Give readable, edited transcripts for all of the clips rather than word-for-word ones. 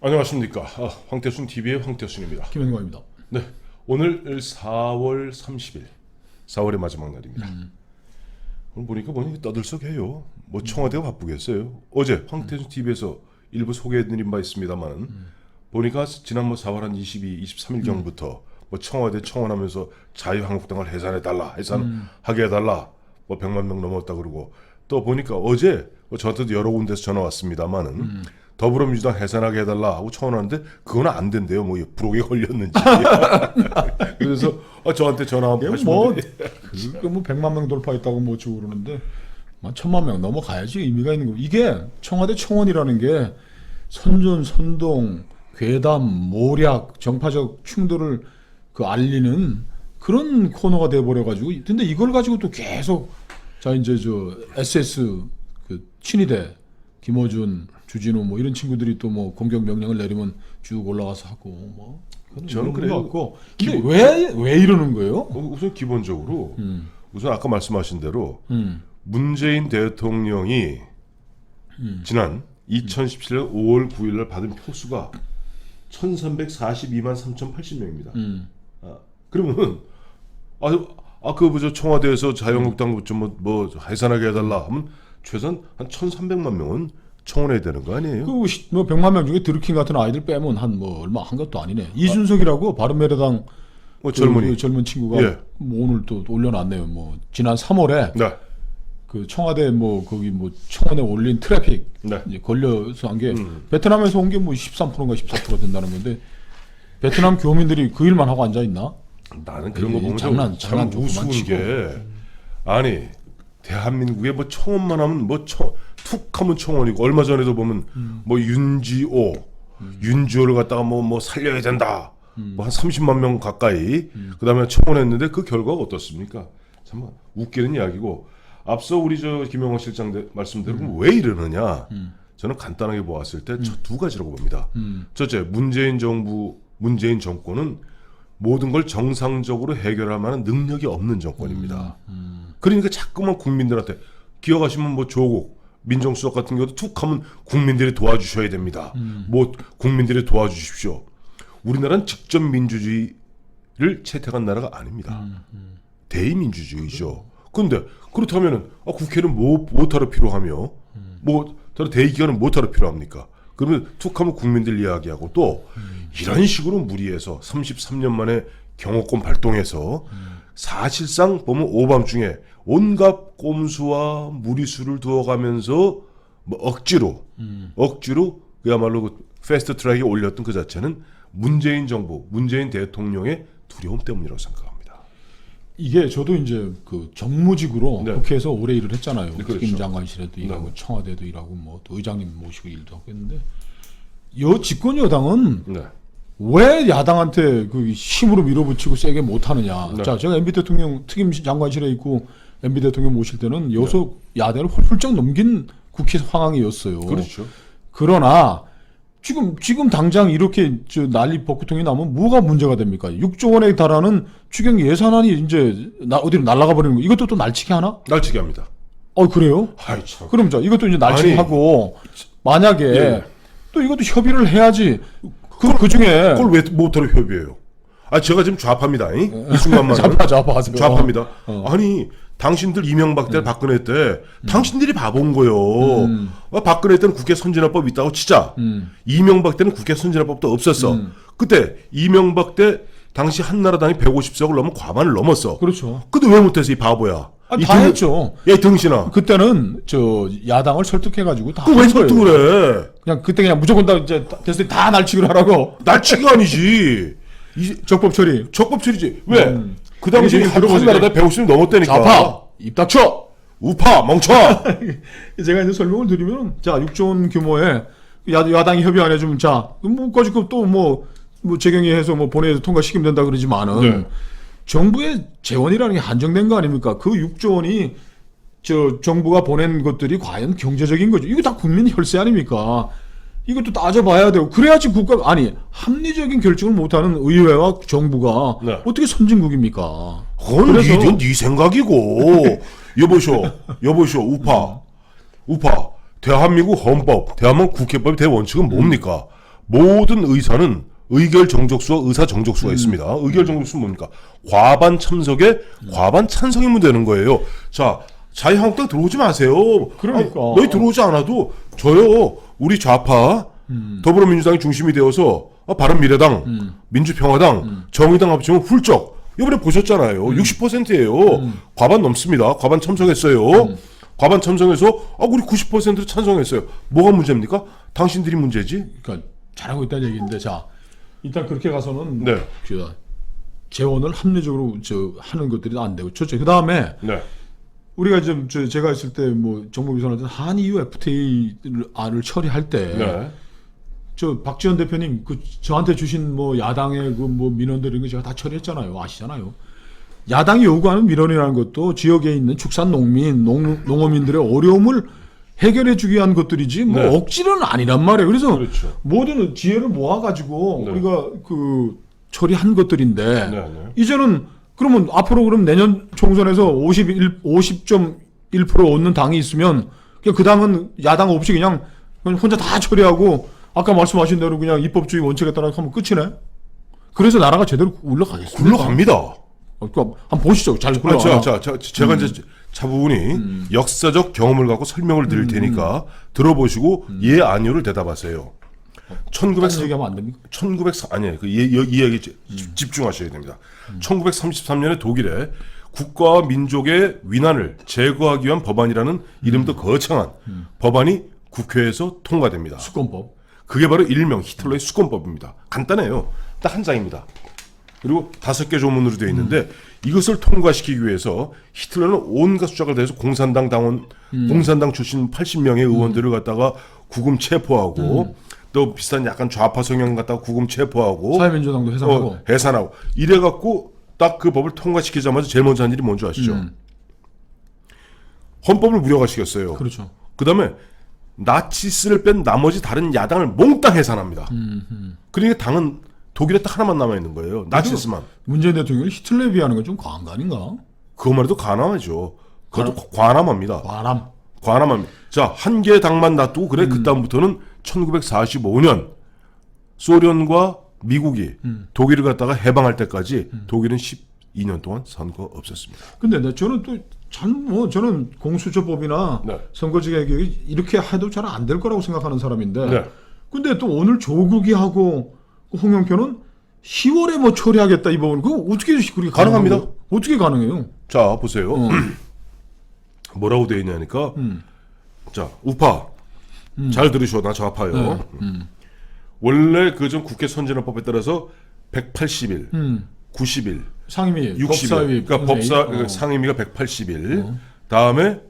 안녕하십니까. 황태순 TV의 황태순입니다. 김현광입니다. 네, 오늘 4월 30일, 4월의 마지막 날입니다. 오늘 보니까 떠들썩해요. 뭐 청와대가 바쁘겠어요. 어제 황태순 TV에서 일부 소개해드린 바 있습니다만 보니까 지난 4월 한 22, 23일 경부터 뭐 청와대 청원하면서 자유한국당을 해산해달라, 해산하게 해달라, 뭐 100만 명 넘었다 그러고 또 보니까 어제 저한테도 여러 군데서 전화 왔습니다만은 더불어민주당 해산하게 해달라 하고 청원하는데 그건 안 된대요. 뭐 불혹에 걸렸는지. 그래서 저한테 전화 한번 하시면 뭐 100만 명 돌파했다고 뭐 어쩌고 그러는데 1000만 명 넘어가야지 의미가 있는 거. 이게 청와대 청원이라는 게 선전, 선동, 괴담, 모략, 정파적 충돌을 알리는 그런 코너가 돼버려가지고. 근데 이걸 가지고 또 계속 이제 SS 친위대 김어준, 주진우 뭐 이런 친구들이 또 뭐 공격 명령을 내리면 쭉 올라가서 하고 뭐 저는 그래요. 근데 왜 이러는 거예요? 우선 기본적으로 우선 아까 말씀하신 대로 문재인 대통령이 지난 2017년 5월 9일 날 받은 표수가 1342만 3080명입니다. 그러면 청와대에서 자유한국당 뭐 해산하게 해달라 하면 최소한 한 1300만 명은 청원해야 되는 거 아니에요? 뭐 100만 명 중에 드루킹 같은 아이들 빼면 얼마 한 것도 아니네. 이준석이라고 바른미래당 젊은 친구가 뭐 오늘 또 올려놨네요. 뭐 지난 3월에 청와대 거기 청원에 올린 트래픽 이제 걸려서 한 게 베트남에서 온 게 13%인가 14% 된다는 건데 베트남 교민들이 그 일만 하고 앉아 있나? 나는 그런 거 보면 참 우스운 게 아니 대한민국에 청원만 하면 툭 하면 청원이고 얼마 전에도 보면 윤지호를 갖다가 살려야 된다. 한 30만 명 가까이 그다음에 청원했는데 그 결과가 어떻습니까? 참 웃기는 이야기고 앞서 우리 김영환 실장 말씀대로 왜 이러느냐? 저는 간단하게 보았을 때 두 가지라고 봅니다. 첫째, 문재인 정권은 모든 걸 정상적으로 해결할 만한 능력이 없는 정권입니다. 그러니까 자꾸만 국민들한테 기억하시면 조국 민정수석 같은 경우도 툭 하면 국민들이 도와주셔야 됩니다. 국민들이 도와주십시오. 우리나라는 직접 민주주의를 채택한 나라가 아닙니다. 대의민주주의죠. 그런데 그렇다면 국회는 뭐하러 필요하며 다른 대의기관은 뭐하러 필요합니까? 그러면 툭 하면 국민들 이야기하고 또 이런 식으로 무리해서 33년 만에 경호권 발동해서 사실상 보면 오밤중에 온갖 꼼수와 무리수를 두어가면서 억지로 그야말로 패스트 트랙에 올렸던 그 자체는 문재인 정부, 문재인 대통령의 두려움 때문이라고 생각합니다. 이게 저도 이제 정무직으로 국회에서 오래 일을 했잖아요. 그렇죠. 특임장관실에도 일하고 청와대도 일하고 또 의장님 모시고 일도 하고 했는데 집권 여당은 왜 야당한테 힘으로 밀어붙이고 세게 못하느냐. 자, 제가 MB 대통령 특임장관실에 있고 MB 대통령 모실 때는 여소 야대를 훌쩍 넘긴 국회 상황이었어요. 그렇죠. 그러나 지금 당장 이렇게 난리 복구통이 나면 뭐가 문제가 됩니까? 6조 원에 달하는 추경 예산안이 이제 어디로 날아가 버리는 거. 이것도 또 날치기 하나? 날치기 합니다. 그래요? 아이 참. 그럼 이것도 이제 날치기 하고 만약에 또 이것도 협의를 해야지. 그 중에 그걸 왜 못하러 협의해요? 제가 지금 좌파입니다. 이 순간만 좌파입니다. 아니 당신들 이명박 때 박근혜 때 당신들이 바본 거요. 박근혜 때는 국회 선진화법 있다고 치자. 이명박 때는 국회 선진화법도 없었어. 그때 이명박 때 당시 한나라당이 150석을 넘으면 과반을 넘었어. 그렇죠. 근데 왜 못해서 이 바보야? 다 했죠. 야, 이 등신아. 그때는 야당을 설득해가지고 다. 왜 설득을 해? 그냥 무조건 다 이제 됐을 때 다 날치기를 하라고. 날치기가 아니지. 적법 처리. 적법 처리지. 왜? 그 당시에 한나라당 150석 넘었다니까. 좌파 입 닥쳐. 우파 멍쳐. 제가 이제 설명을 드리면 6조 원 규모의 야당이 협의 안 해주면 가지고 또 재경위해서 본회의에서 통과시키면 된다 그러지만은 정부의 재원이라는 게 한정된 거 아닙니까? 그 6조 원이 정부가 보낸 것들이 과연 경제적인 거죠. 이거 다 국민 혈세 아닙니까? 이것도 따져봐야 되고 그래야지 합리적인 결정을 못하는 의회와 정부가 어떻게 선진국입니까? 그건 네 생각이고. 여보쇼 우파 대한민국 헌법, 대한민국 국회법 대원칙은 뭡니까? 모든 의사는 의결 정족수와 의사 정족수가 있습니다. 의결 정족수는 뭡니까? 과반 참석에 과반 찬성이면 되는 거예요. 자, 자유한국당 들어오지 마세요. 그러니까. 너희 들어오지 않아도 저요, 우리 좌파 더불어민주당이 중심이 되어서 바른미래당, 민주평화당, 정의당 합치면 훌쩍 이번에 보셨잖아요. 60%예요. 과반 넘습니다. 과반 참석했어요. 과반 참석해서 우리 90% 찬성했어요. 뭐가 문제입니까? 당신들이 문제지. 그러니까 잘하고 있다는 얘기인데 자 일단 그렇게 가서는 네. 재원을 합리적으로 하는 것들이 안 되고 좋죠. 그 다음에 네. 우리가 좀 제가 있을 때 뭐 정부 비서할 때 한EU FTA를 처리할 때. 네. 박지원 대표님 저한테 주신 뭐 야당의 그 뭐 민원들 이런 거 제가 다 처리했잖아요. 아시잖아요. 야당이 요구하는 민원이라는 것도 지역에 있는 축산 농민, 농어민들의 어려움을 해결해 주기 위한 것들이지 뭐 네. 억지로는 아니란 말이에요. 그래서 그렇죠. 모든 지혜를 모아 가지고 네. 우리가 그 처리한 것들인데 네, 네. 이제는 그러면 앞으로 그럼 내년 총선에서 50.1% 얻는 당이 있으면 그냥 그 당은 야당 없이 그냥 혼자 다 처리하고 아까 말씀하신 대로 그냥 입법주의 원칙에 따라 하면 끝이네. 그래서 나라가 제대로 굴러가겠습니까? 굴러갑니다. 그러니까 한번 보시죠. 잘 굴러가. 제가 이제 차분히 역사적 경험을 갖고 설명을 드릴 테니까 들어보시고 예 아니오를 대답하세요. 1900 얘기하면 안 됩니까? 아니에요. 이 얘기 집중하셔야 됩니다. 1933년에 독일에 국가와 민족의 위난을 제거하기 위한 법안이라는 이름도 거창한 법안이 국회에서 통과됩니다. 수권법. 그게 바로 일명 히틀러의 수권법입니다. 간단해요. 딱 한 장입니다. 그리고 5개 조문으로 되어 있는데 이것을 통과시키기 위해서 히틀러는 온갖 수작을 다해서 공산당 당원, 공산당 출신 80명의 의원들을 갖다가 구금 체포하고 또 비슷한 약간 좌파 성향 갖다가 구금 체포하고 사회민주당도 해산하고 해산하고 이래갖고 딱 그 법을 통과시키자마자 제일 먼저 한 일이 뭔지 아시죠? 헌법을 무력화시켰어요. 그렇죠. 그 다음에 나치스를 뺀 나머지 다른 야당을 몽땅 해산합니다. 그러니까 당은 독일에 딱 하나만 남아있는 거예요. 나치스만. 문재인 대통령이 히틀러에 비하는 건 좀 과한 거 아닌가? 그것만 해도 관함하죠. 그것도 관함합니다. 과람. 관함합니다. 자, 한 개의 당만 놔두고 그래 그 다음부터는 1945년 소련과 미국이 독일을 갖다가 해방할 때까지 독일은 12년 동안 선거 없었습니다. 근데 저는 또 저는 공수처법이나 네. 선거제 개혁이 이렇게 해도 잘 안 될 거라고 생각하는 사람인데 네. 근데 또 오늘 조국이 하고 홍영표는 10월에 뭐 처리하겠다 이 부분 그거 어떻게 그렇게 가능합니다. 가능해요? 어떻게 가능해요? 자, 보세요. 뭐라고 되어 있냐니까. 자, 우파. 잘 들으시오. 나 좌파요. 원래 그 전 국회 선진화법에 따라서 180일, 90일, 상임위, 60일. 법사위, 그러니까 상임위가 180일. 다음에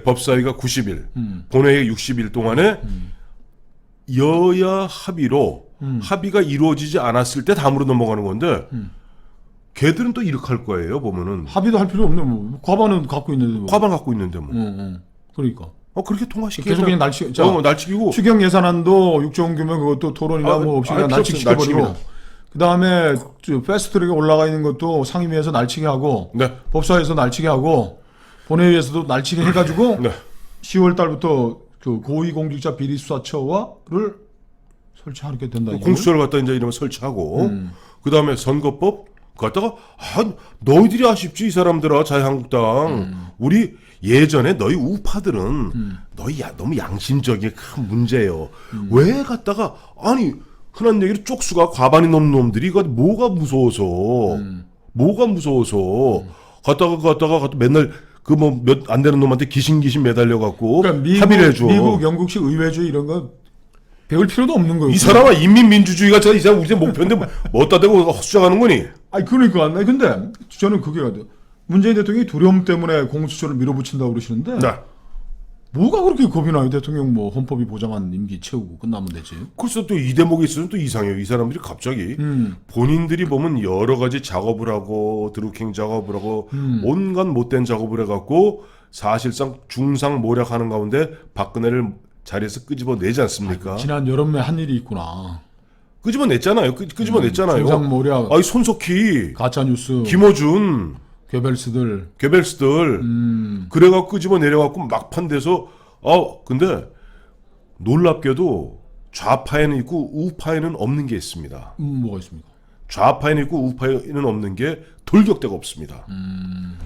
법사위가 90일. 본회의가 60일 동안에 여야 합의로 합의가 이루어지지 않았을 때 다음으로 넘어가는 건데 걔들은 또 이렇게 할 거예요. 보면은 합의도 할 필요 없네. 뭐 과반은 갖고 있는데 뭐. 과반 갖고 있는데 뭐. 그러니까 그렇게 통과시키고 계속 그냥 날치. 날치기고. 추경 예산안도 6조 규모 그것도 토론이나 뭐 없이 그냥 날치기시켜버리고. 그 다음에 패스트트랙에 올라가 있는 것도 상임위에서 날치기 하고, 네. 법사위에서 날치기 하고, 본회의에서도 날치기 해가지고 네. 10월 달부터 그 고위공직자 비리수사처를 설치하게 된다. 공수처를 갖다 이제 이러면 설치하고 그 다음에 선거법 갖다가 너희들이 아쉽지 이 사람들아 자유한국당 우리 예전에 너희 우파들은 너무 양심적인 큰 문제예요. 왜 갖다가 아니 흔한 얘기로 쪽수가 과반이 넘는 놈들이 이거 뭐가 무서워서 갖다가 맨날 그 뭐 몇 안 되는 놈한테 기신기신 매달려 갖고 그러니까 합의를 해줘. 미국, 영국식 의회주의 이런 거 배울 필요도 없는 거예요. 이 사람아 인민민주주의가 이 사람 우리 목표인데 뭐 어디다 대고 헛수작하는 거니? 아니 그러니까 근데 저는 그게 같아요. 문재인 대통령이 두려움 때문에 공수처를 밀어붙인다고 그러시는데 네. 뭐가 그렇게 겁이 나요? 대통령 뭐 헌법이 보장한 임기 채우고 끝나면 되지. 그래서 또 이 대목에 있어서는 또 이상해요. 이 사람들이 갑자기 본인들이 보면 여러 가지 작업을 하고 드루킹 작업을 하고 온갖 못된 작업을 해갖고 사실상 중상모략하는 가운데 박근혜를 자리에서 끄집어내지 않습니까? 지난 여름에 한 일이 있구나. 끄집어냈잖아요. 끄집어냈잖아요. 중상모략, 아니 손석희, 가짜뉴스, 김어준, 괴벨스들. 그래갖고 끄집어내려갖고 막판 돼서 근데 놀랍게도 좌파에는 있고 우파에는 없는 게 있습니다. 뭐가 있습니까? 좌파에는 있고 우파에는 없는 게 돌격대가 없습니다.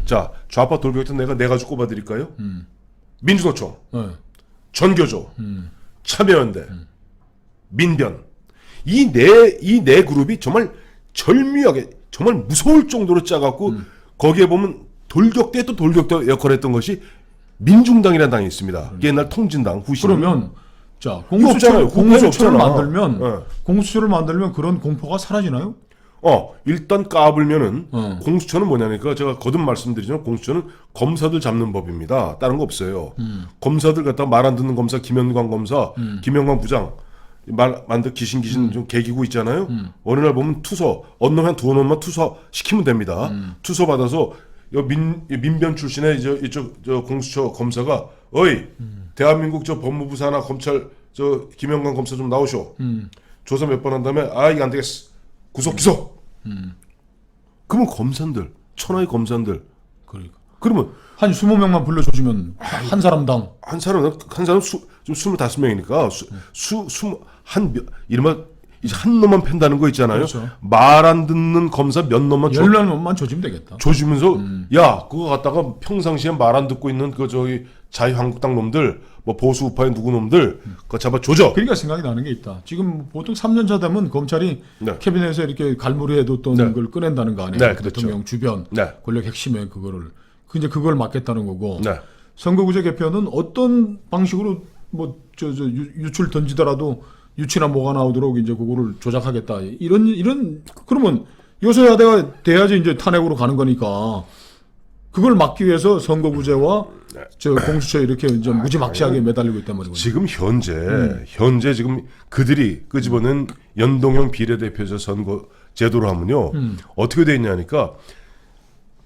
자, 좌파 돌격대 네 가지 꼽아드릴까요? 민주노총, 네. 전교조, 참여연대, 민변. 이 네 그룹이 정말 절묘하게 정말 무서울 정도로 짜갖고 거기에 보면 돌격대 또 돌격대 역할을 했던 것이 민중당이라는 당이 있습니다. 옛날 통진당 후신. 그러면 자 없잖아요. 공수처를 없잖아. 만들면 네. 공수처를 만들면 그런 공포가 사라지나요? 일단 까불면은 어. 공수처는 뭐냐니까 제가 거듭 말씀드리지만 공수처는 검사들 잡는 법입니다. 다른 거 없어요. 검사들 갖다 말 안 듣는 검사 김현광 검사, 김현광 부장 말 안 듣 귀신 좀 개기고 있잖아요. 어느 날 보면 투서 어느 한 두어 놈만 투서 시키면 됩니다. 투서 받아서 민변 출신의 이쪽 공수처 검사가 어이 대한민국 저 법무부 산하 검찰 저 김현광 검사 좀 나오쇼. 조사 몇 번 한 다음에 이거 안 되겠어. 구속 기소. 그러면 검사들 천하의 검사들 그러니까 그러면 한 20명만 불러줘주면 한 사람당 한 사람 좀 25명이니까 이른바 이제 한 놈만 팬다는 거 있잖아요. 그렇죠. 말 안 듣는 검사 몇 놈만 10명만 조지면 되겠다. 조지면서 야 그거 갖다가 평상시에 말 안 듣고 있는 그 저기 자유한국당 놈들 뭐 보수 우파의 누구 놈들 그거 잡아 조져. 그러니까 생각이 나는 게 있다. 지금 보통 3년차 되면 검찰이 네. 캐비넷에 이렇게 갈무리 해뒀던 네. 걸 꺼낸다는 거 아니에요? 네, 그렇죠. 대통령 주변 네. 권력 핵심에 그거를 이제 그걸 막겠다는 거고. 네. 선거구제 개편은 어떤 방식으로 뭐 유출 던지더라도 유치나 뭐가 나오도록 이제 그거를 조작하겠다. 이런 그러면 여소야대가 돼야지 이제 탄핵으로 가는 거니까 그걸 막기 위해서 선거구제와 저 공수처 이렇게 이제 무지막지하게 매달리고 있단 말이거든요. 지금 현재 지금 그들이 끄집어낸 연동형 비례대표제 선거 제도로 하면요 어떻게 돼 있냐니까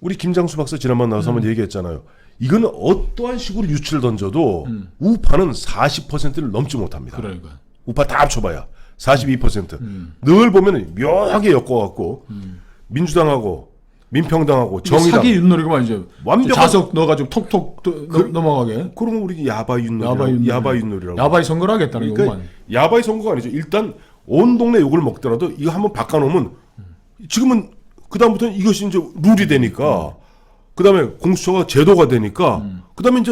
우리 김장수 박사 지난번 나와서 한번 얘기했잖아요. 이거는 어떠한 식으로 유치를 던져도 우파는 40%를 넘지 못합니다. 그러니까. 우파 다 합쳐봐야 42%. 늘 보면 묘하게 엮어갖고 민주당하고 민평당하고 정의당 사기 윷놀이구만 이제 완벽한- 자석 넣어가지고 톡톡 넘어가게. 그러면 우리 야바이 야바이 윷놀이라고. 야바이 선거를 하겠다는 그러니까 거구만. 야바이 선거가 아니죠. 일단 온 동네 욕을 먹더라도 이거 한번 바꿔놓으면 지금은 그 다음부터는 이것이 이제 룰이 되니까 그 다음에 공수처가 제도가 되니까 그 다음에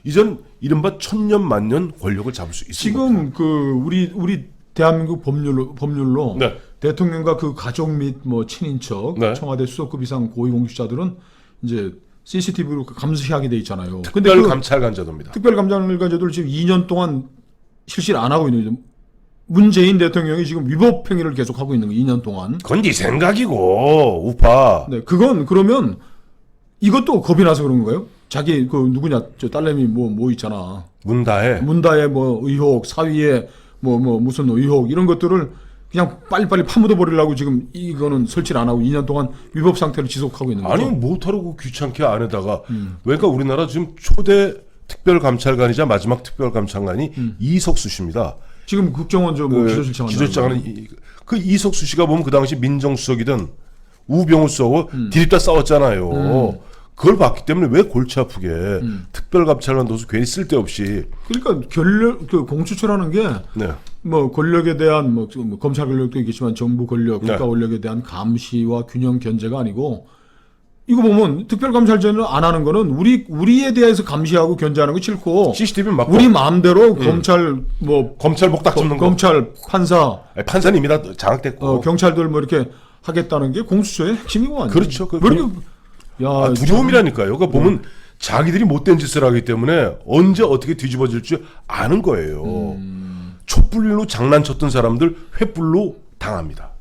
이전 이른바 천년 만년 권력을 잡을 수 있습니다. 지금 그 우리 대한민국 법률로 네. 대통령과 그 가족 및 뭐 친인척 네. 청와대 수석급 이상 고위공직자들은 이제 CCTV로 감시하게 돼 있잖아요. 특별 감찰관제도입니다. 특별감찰관제도를 지금 2년 동안 실시를 안 하고 있는 거죠. 문재인 대통령이 지금 위법 행위를 계속하고 있는 거 2년 동안. 그건 네 생각이고 우파. 네, 그건 그러면 이것도 겁이 나서 그런 거예요? 자기 그 누구냐 저 딸내미 뭐 있잖아. 문다해. 문다의 뭐 의혹, 사위의 뭐 무슨 의혹 이런 것들을 그냥 빨리빨리 파묻어 버리려고 지금 이거는 설치를 안 하고 2년 동안 위법 상태를 지속하고 있는 거죠. 아니 못하라고 귀찮게 안에다가 그러니까 우리나라 지금 초대 특별감찰관이자 마지막 특별감찰관이 이석수 씨입니다. 지금 국정원 저뭐 기조실장 기조실장은 그 이석수 씨가 보면 그 당시 민정수석이든 우병우 수석하고 디립다 싸웠잖아요. 그걸 봤기 때문에 왜 골치 아프게 특별감찰관 둬서 괜히 쓸데없이 그러니까 그 공수처라는 게 뭐 네. 권력에 대한 뭐 검찰 권력도 있겠지만 정부 권력, 국가 네. 권력에 대한 감시와 균형 견제가 아니고 이거 보면 특별감찰제를 안 하는 거는 우리에 대해서 감시하고 견제하는 거 싫고 CCTV 맞고 우리 마음대로 검찰 뭐 검찰 목딱 잡는 거. 검찰 판사 아니, 판사는 이미 다 장악됐고. 경찰들 뭐 이렇게 하겠다는 게 공수처의 핵심이고 아니에요. 그렇죠. 야, 두려움이라니까요. 그러니까 보면 자기들이 못된 짓을 하기 때문에 언제 어떻게 뒤집어질지 아는 거예요. 촛불로 장난쳤던 사람들 횃불로 당합니다.